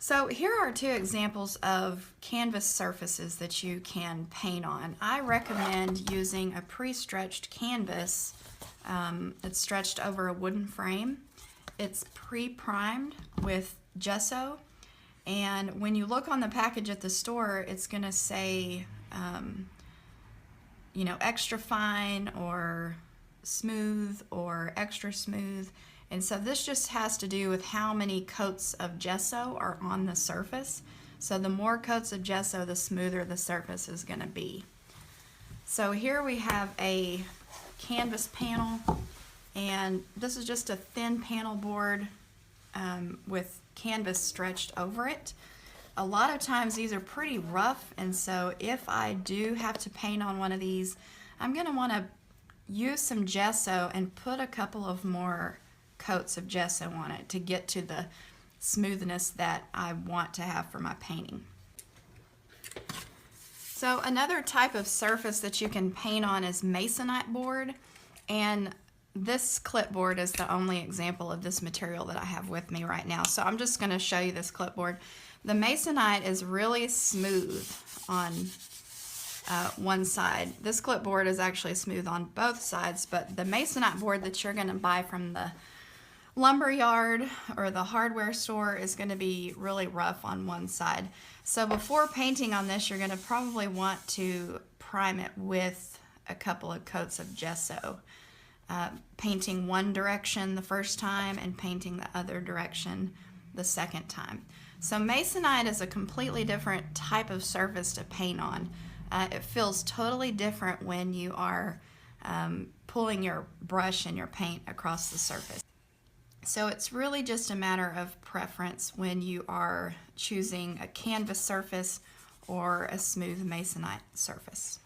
So here are two examples of canvas surfaces that you can paint on. I recommend using a pre-stretched canvas. It's stretched over a wooden frame. It's pre-primed with gesso, and when you look on the package at the store, it's going to say extra fine or smooth or extra smooth. And so this just has to do with how many coats of gesso are on the surface. So the more coats of gesso, the smoother the surface is going to be. So here we have a canvas panel, and this is just a thin panel board with canvas stretched over it. A lot of times these are pretty rough, and so if I do have to paint on one of these, I'm going to want to use some gesso and put a couple of more coats of gesso on it to get to the smoothness that I want to have for my painting. So another type of surface that you can paint on is masonite board, and this clipboard is the only example of this material that I have with me right now. So I'm just going to show you this clipboard. The masonite is really smooth on one side. This clipboard is actually smooth on both sides, but the masonite board that you're going to buy from the lumber yard or the hardware store is going to be really rough on one side. So before painting on this, you're going to probably want to prime it with a couple of coats of gesso. Painting one direction the first time and painting the other direction the second time. So masonite is a completely different type of surface to paint on. It feels totally different when you are pulling your brush and your paint across the surface. So it's really just a matter of preference when you are choosing a canvas surface or a smooth masonite surface.